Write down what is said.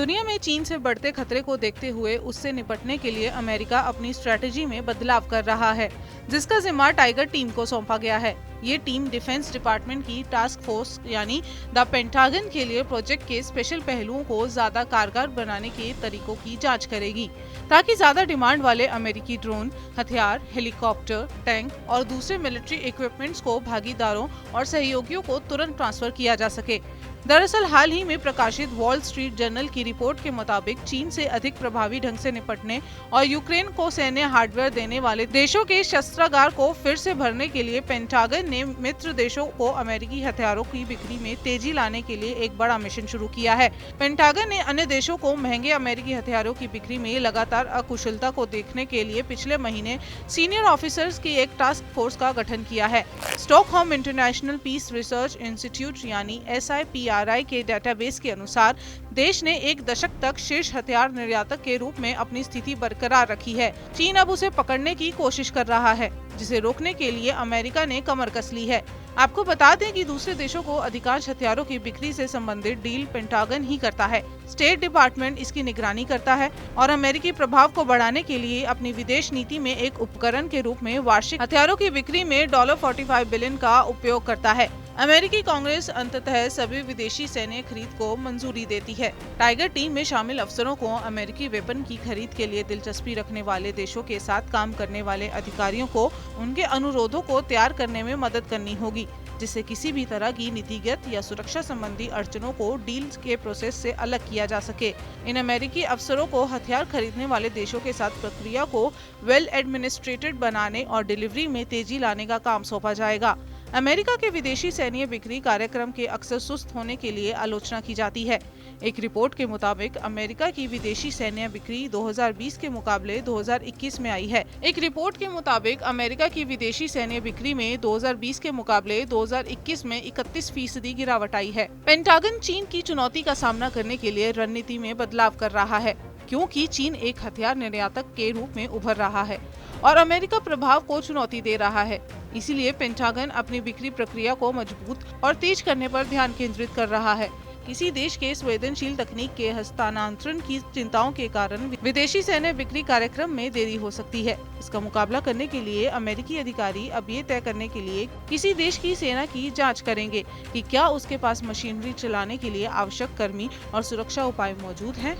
दुनिया में चीन से बढ़ते खतरे को देखते हुए उससे निपटने के लिए अमेरिका अपनी स्ट्रेटजी में बदलाव कर रहा है, जिसका जिम्मा टाइगर टीम को सौंपा गया है। ये टीम डिफेंस डिपार्टमेंट की टास्क फोर्स यानी द पेंटागन के लिए प्रोजेक्ट के स्पेशल पहलुओं को ज्यादा कारगर बनाने के तरीकों की जांच करेगी, ताकि ज्यादा डिमांड वाले अमेरिकी ड्रोन, हथियार, हेलीकॉप्टर, टैंक और दूसरे मिलिट्री इक्विपमेंट्स को भागीदारों और सहयोगियों को तुरंत ट्रांसफर किया जा सके। दरअसल हाल ही में प्रकाशित वॉल स्ट्रीट जर्नल की रिपोर्ट के मुताबिक चीन से अधिक प्रभावी ढंग से निपटने और यूक्रेन को सैन्य हार्डवेयर देने वाले देशों के शस्त्रागार को फिर से भरने के लिए पेंटागन ने मित्र देशों को अमेरिकी हथियारों की बिक्री में तेजी लाने के लिए एक बड़ा मिशन शुरू किया है। पेंटागन ने अन्य देशों को महंगे अमेरिकी हथियारों की बिक्री में लगातार अकुशलता को देखने के लिए पिछले महीने सीनियर ऑफिसर्स की एक टास्क फोर्स का गठन किया है। Stockholm international peace research institute यानी SIPRI के डेटाबेस के अनुसार देश ने एक दशक तक शीर्ष हथियार निर्यातक के रूप में अपनी स्थिति बरकरार रखी है। चीन अब उसे पकड़ने की कोशिश कर रहा है, जिसे रोकने के लिए अमेरिका ने कमर कस ली है। आपको बता दें कि दूसरे देशों को अधिकांश हथियारों की बिक्री से संबंधित डील पेंटागन ही करता है। स्टेट डिपार्टमेंट इसकी निगरानी करता है और अमेरिकी प्रभाव को बढ़ाने के लिए अपनी विदेश नीति में एक उपकरण के रूप में वार्षिक हथियारों की बिक्री में $45 बिलियन का उपयोग करता है। अमेरिकी कांग्रेस अंततः सभी विदेशी सैन्य खरीद को मंजूरी देती है। टाइगर टीम में शामिल अफसरों को अमेरिकी वेपन की खरीद के लिए दिलचस्पी रखने वाले देशों के साथ काम करने वाले अधिकारियों को उनके अनुरोधों को तैयार करने में मदद करनी होगी, जिससे किसी भी तरह की नीतिगत या सुरक्षा संबंधी अड़चनों को डील के प्रोसेस से अलग किया जा सके। इन अमेरिकी अफसरों को हथियार खरीदने वाले देशों के साथ प्रक्रिया को वेल एडमिनिस्ट्रेटेड बनाने और डिलीवरी में तेजी लाने का काम सौंपा जाएगा। अमेरिका के विदेशी सैन्य बिक्री कार्यक्रम के अक्सर सुस्त होने के लिए आलोचना की जाती है। एक रिपोर्ट के मुताबिक अमेरिका की विदेशी सैन्य बिक्री 2020 के मुकाबले 2021 में आई है। एक रिपोर्ट के मुताबिक अमेरिका की विदेशी सैन्य बिक्री में 2020 के मुकाबले 2021 में 31% गिरावट आई है। पेंटागन चीन की चुनौती का सामना करने के लिए रणनीति में बदलाव कर रहा है, क्योंकि चीन एक हथियार निर्यातक के रूप में उभर रहा है और अमेरिका प्रभाव को चुनौती दे रहा है। इसीलिए पेंटागन अपनी बिक्री प्रक्रिया को मजबूत और तेज करने पर ध्यान केंद्रित कर रहा है। किसी देश के संवेदनशील तकनीक के हस्तांतरण की चिंताओं के कारण विदेशी सैन्य बिक्री कार्यक्रम में देरी हो सकती है। इसका मुकाबला करने के लिए अमेरिकी अधिकारी अब ये तय करने के लिए किसी देश की सेना की जांच करेंगे कि क्या उसके पास मशीनरी चलाने के लिए आवश्यक कर्मी और सुरक्षा उपाय मौजूद हैं।